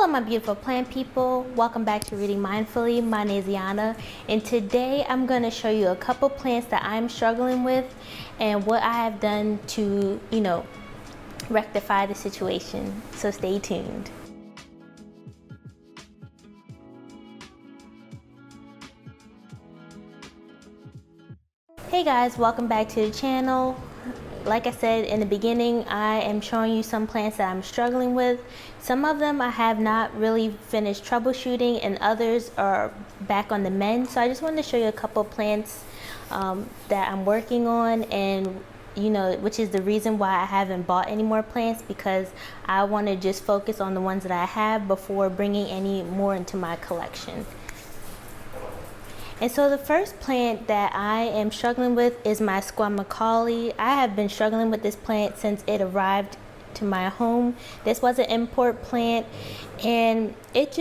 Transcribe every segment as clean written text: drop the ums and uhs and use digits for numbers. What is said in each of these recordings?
Hello my beautiful plant people, welcome back to Reading Mindfully. My name is Yana, and today I'm going to show you a couple plants that I'm struggling with and what I have done to, rectify the situation. So stay tuned. Hey guys, welcome back to the channel. Like I said in the beginning, I am showing you some plants that I'm struggling with. Some of them I have not really finished troubleshooting, and others are back on the mend. So I just wanted to show you a couple of plants that I'm working on, and which is the reason why I haven't bought any more plants, because I want to just focus on the ones that I have before bringing any more into my collection. And so the first plant that I am struggling with is my squamacale. I have been struggling with this plant since it arrived to my home. This was an import plant, and it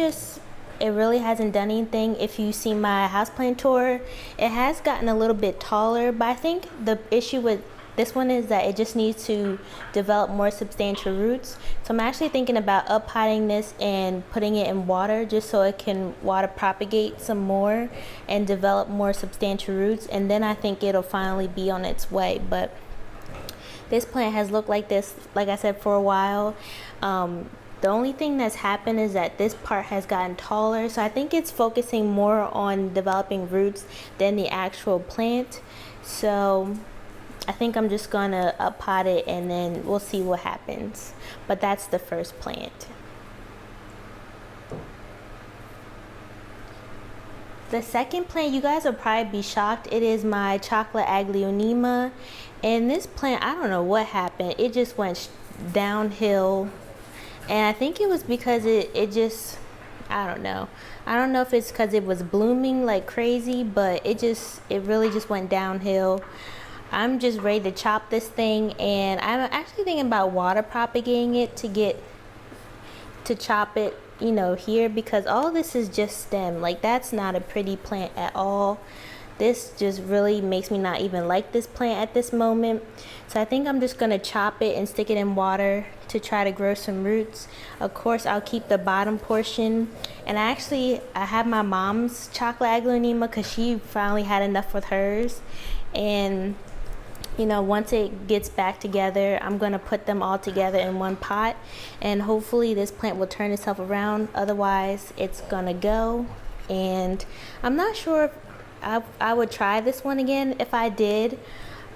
really hasn't done anything. If you see my houseplant tour, it has gotten a little bit taller, but I think the issue with this one is that it just needs to develop more substantial roots. So I'm actually thinking about up-potting this and putting it in water just so it can water propagate some more and develop more substantial roots, and then I think it'll finally be on its way. But this plant has looked like this, like I said, for a while. The only thing that's happened is that this part has gotten taller, so I think it's focusing more on developing roots than the actual plant. So I think I'm just gonna up pot it and then we'll see what happens. But that's the first plant. The second plant, you guys will probably be shocked. It is my chocolate aglaonema, and this plant, I don't know what happened. It just went downhill, and I think it was because it just, I don't know if it's because it was blooming like crazy, but it really just went downhill. I'm just ready to chop this thing, and I'm actually thinking about water propagating it to chop it, here, because all this is just stem. Like, that's not a pretty plant at all. This just really makes me not even like this plant at this moment. So I think I'm just gonna chop it and stick it in water to try to grow some roots. Of course, I'll keep the bottom portion. And I have my mom's chocolate aglaonema because she finally had enough with hers. And once it gets back together, I'm going to put them all together in one pot, and hopefully this plant will turn itself around. Otherwise, it's going to go. And I'm not sure if I would try this one again. If I did,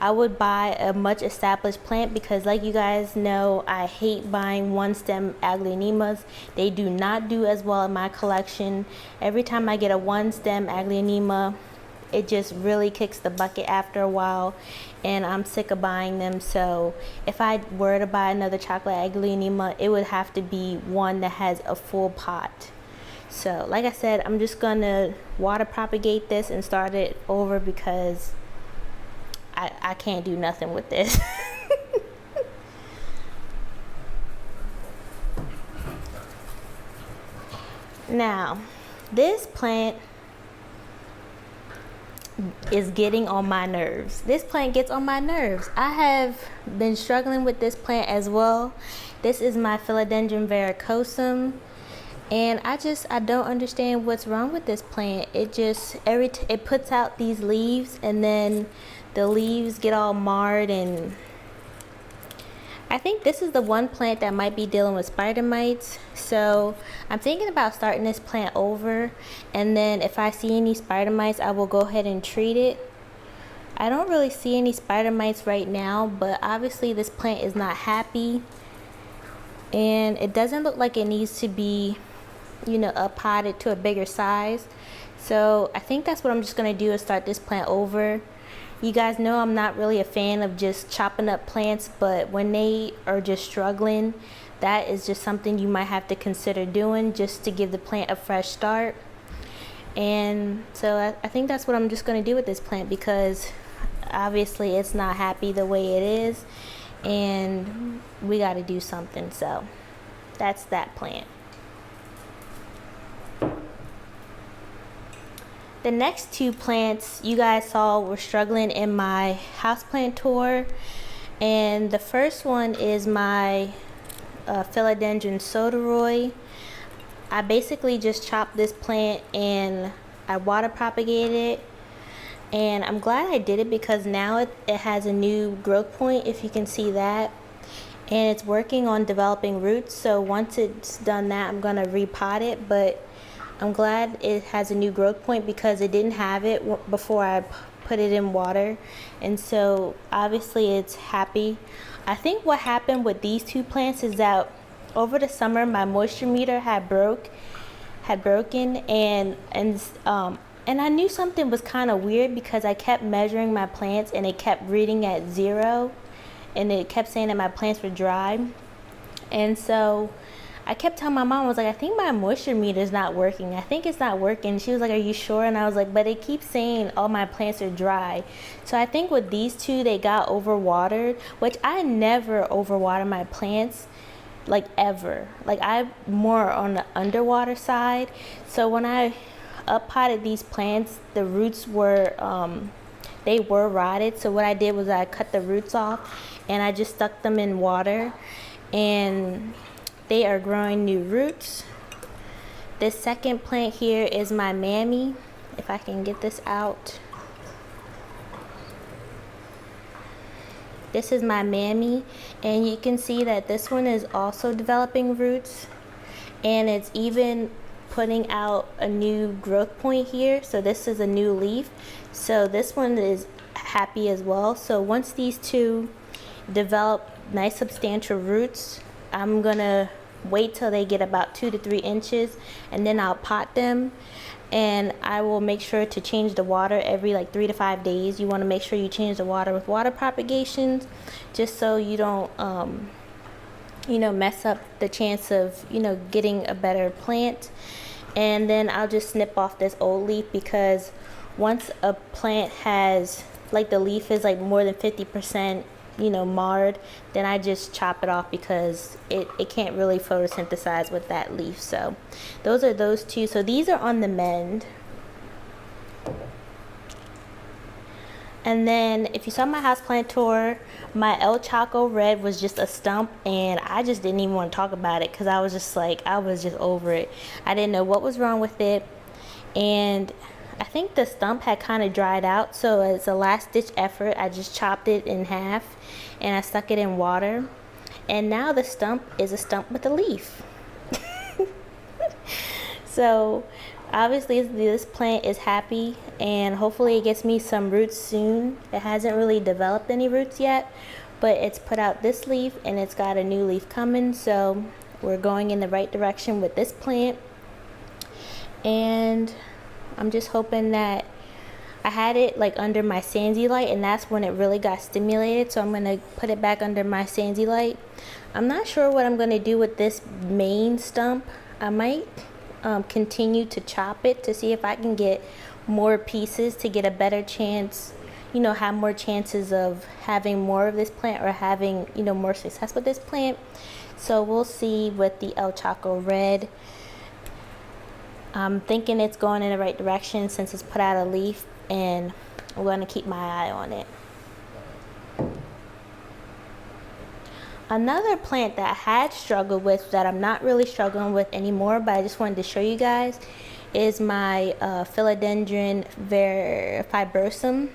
I would buy a much established plant, because like you guys know, I hate buying one stem aglaonemas. They do not do as well in my collection. Every time I get a one stem aglaonema, it just really kicks the bucket after a while, and I'm sick of buying them. So if I were to buy another chocolate aglaonema, it would have to be one that has a full pot. So like I said, I'm just gonna water propagate this and start it over, because I can't do nothing with this. Now, this plant is getting on my nerves. This plant gets on my nerves. I have been struggling with this plant as well. This is my Philodendron verrucosum, and I don't understand what's wrong with this plant. It puts out these leaves, and then the leaves get all marred, and I think this is the one plant that might be dealing with spider mites. So I'm thinking about starting this plant over, and then if I see any spider mites, I will go ahead and treat it. I don't really see any spider mites right now, but obviously this plant is not happy, and it doesn't look like it needs to be, up potted to a bigger size. So I think that's what I'm just gonna do, is start this plant over. You guys know I'm not really a fan of just chopping up plants, but when they are just struggling, that is just something you might have to consider doing, just to give the plant a fresh start. And so I think that's what I'm just going to do with this plant, because obviously it's not happy the way it is, and we got to do something. So that's that plant. The next two plants you guys saw were struggling in my houseplant tour, and the first one is my Philodendron soderoy. I basically just chopped this plant and I water propagated it. And I'm glad I did it because now it has a new growth point, if you can see that. And it's working on developing roots. So once it's done that, I'm gonna repot it. But I'm glad it has a new growth point because it didn't have it before I put it in water. And so obviously it's happy. I think what happened with these two plants is that over the summer my moisture meter had broken, and I knew something was kind of weird because I kept measuring my plants and it kept reading at 0, and it kept saying that my plants were dry. And so I kept telling my mom, I was like, I think my moisture meter is not working. I think it's not working. She was like, are you sure? And I was like, but it keeps saying all my plants are dry. So I think with these two, they got overwatered, which I never overwater my plants, like ever. Like I'm more on the underwater side. So when I uppotted these plants, the roots were they were rotted. So what I did was I cut the roots off and I just stuck them in water, and they are growing new roots. This second plant here is my mammy. If I can get this out. This is my mammy, and you can see that this one is also developing roots, and it's even putting out a new growth point here. So this is a new leaf. So this one is happy as well. So once these two develop nice substantial roots, I'm gonna wait till they get about 2 to 3 inches, and then I'll pot them. And I will make sure to change the water every like 3 to 5 days. You want to make sure you change the water with water propagations, just so you don't mess up the chance of getting a better plant. And then I'll just snip off this old leaf, because once a plant has, like, the leaf is like more than 50% marred, then I just chop it off because it can't really photosynthesize with that leaf. So those are those two. So these are on the mend. And then if you saw my houseplant tour, my El Chaco Red was just a stump, and I just didn't even want to talk about it because I was just over it. I didn't know what was wrong with it, and I think the stump had kind of dried out. So as a last ditch effort, I just chopped it in half and I stuck it in water, and now the stump is a stump with a leaf. So obviously this plant is happy, and hopefully it gets me some roots soon. It hasn't really developed any roots yet, but it's put out this leaf and it's got a new leaf coming. So we're going in the right direction with this plant, and I'm just hoping that I had it like under my Sandy light, and that's when it really got stimulated. So I'm going to put it back under my Sandy light. I'm not sure what I'm going to do with this main stump. I might continue to chop it to see if I can get more pieces to get a better chance, have more chances of having more of this plant or having, more success with this plant. So we'll see with the El Chaco Red. I'm thinking it's going in the right direction since it's put out a leaf, and I'm going to keep my eye on it. Another plant that I had struggled with that I'm not really struggling with anymore, but I just wanted to show you guys, is my Philodendron fibrosum.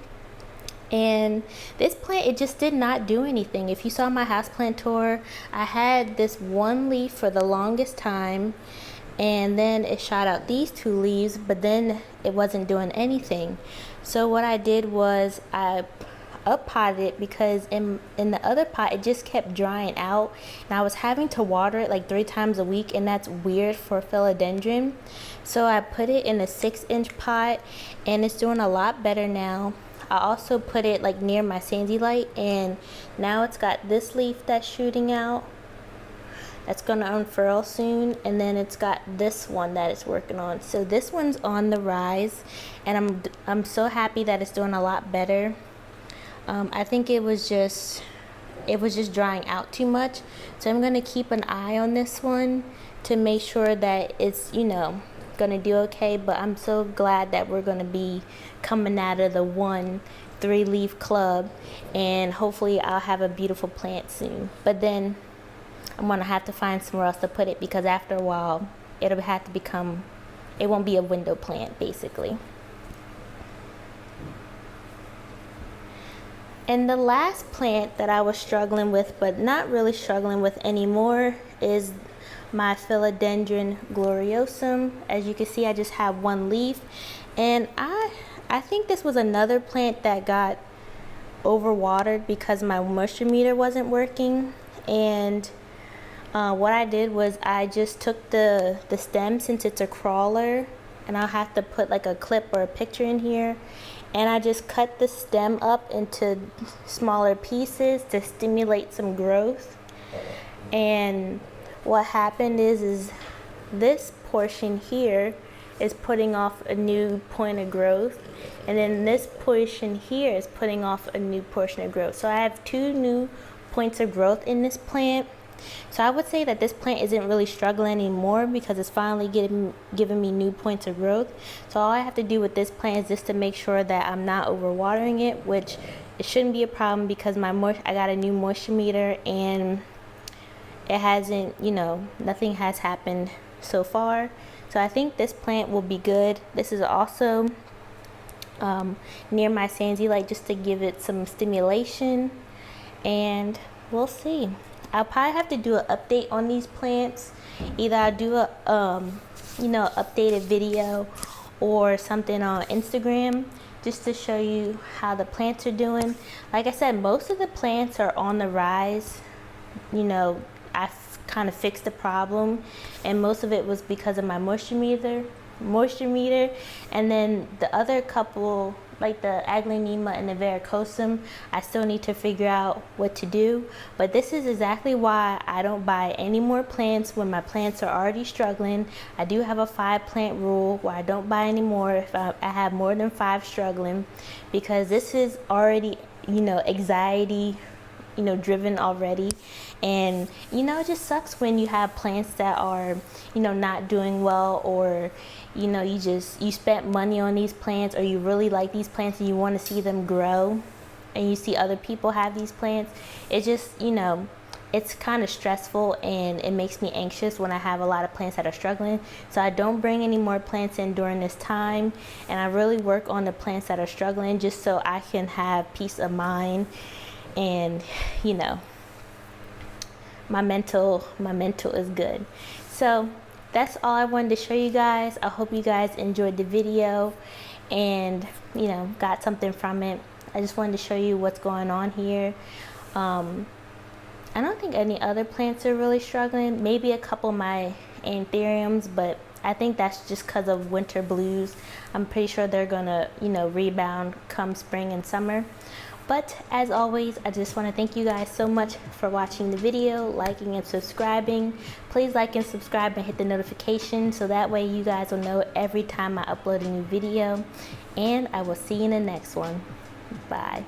And this plant, it just did not do anything. If you saw my houseplant tour, I had this one leaf for the longest time, and then it shot out these 2 leaves, but then it wasn't doing anything. So what I did was I uppotted it, because in the other pot it just kept drying out, and I was having to water it like 3 times a week, and that's weird for philodendron. So I put it in a 6-inch pot, and it's doing a lot better now. I also put it like near my Sandy light, and now it's got this leaf that's shooting out. That's gonna unfurl soon, and then it's got this one that it's working on. So this one's on the rise, and I'm so happy that it's doing a lot better. I think it was just drying out too much. So I'm gonna keep an eye on this one to make sure that it's gonna do okay. But I'm so glad that we're gonna be coming out of the 1 3-leaf club, and hopefully I'll have a beautiful plant soon. But then I'm gonna have to find somewhere else to put it, because after a while it'll have to become, it won't be a window plant basically. And the last plant that I was struggling with, but not really struggling with anymore, is my Philodendron gloriosum. As you can see, I just have one leaf, and I think this was another plant that got overwatered because my moisture meter wasn't working. And what I did was I just took the stem, since it's a crawler, and I'll have to put like a clip or a picture in here, and I just cut the stem up into smaller pieces to stimulate some growth. And what happened is this portion here is putting off a new point of growth, and then this portion here is putting off a new portion of growth. So I have 2 new points of growth in this plant. So I would say that this plant isn't really struggling anymore because it's finally giving me new points of growth. So all I have to do with this plant is just to make sure that I'm not overwatering it, which it shouldn't be a problem because I got a new moisture meter, and it hasn't, nothing has happened so far. So I think this plant will be good. This is also near my Sanzilite, just to give it some stimulation, and we'll see. I'll probably have to do an update on these plants. Either I'll do a updated video or something on Instagram, just to show you how the plants are doing. Like I said, most of the plants are on the rise. I kind of fixed the problem, and most of it was because of my moisture meter. And then the other couple, like the Aglaonema and the Varicosum, I still need to figure out what to do. But this is exactly why I don't buy any more plants when my plants are already struggling. I do have a 5 plant rule where I don't buy any more if I have more than 5 struggling, because this is already, anxiety driven already. And it just sucks when you have plants that are not doing well, or you spent money on these plants, or you really like these plants and you want to see them grow, and you see other people have these plants. It just it's kind of stressful, and it makes me anxious when I have a lot of plants that are struggling. So I don't bring any more plants in during this time, and I really work on the plants that are struggling just so I can have peace of mind. And my mental is good. So that's all I wanted to show you guys. I hope you guys enjoyed the video and got something from it. I just wanted to show you what's going on here. I don't think any other plants are really struggling. Maybe a couple of my anthuriums, but I think that's just because of winter blues. I'm pretty sure they're gonna rebound come spring and summer. But as always, I just want to thank you guys so much for watching the video, liking and subscribing. Please like and subscribe and hit the notification so that way you guys will know every time I upload a new video. And I will see you in the next one. Bye.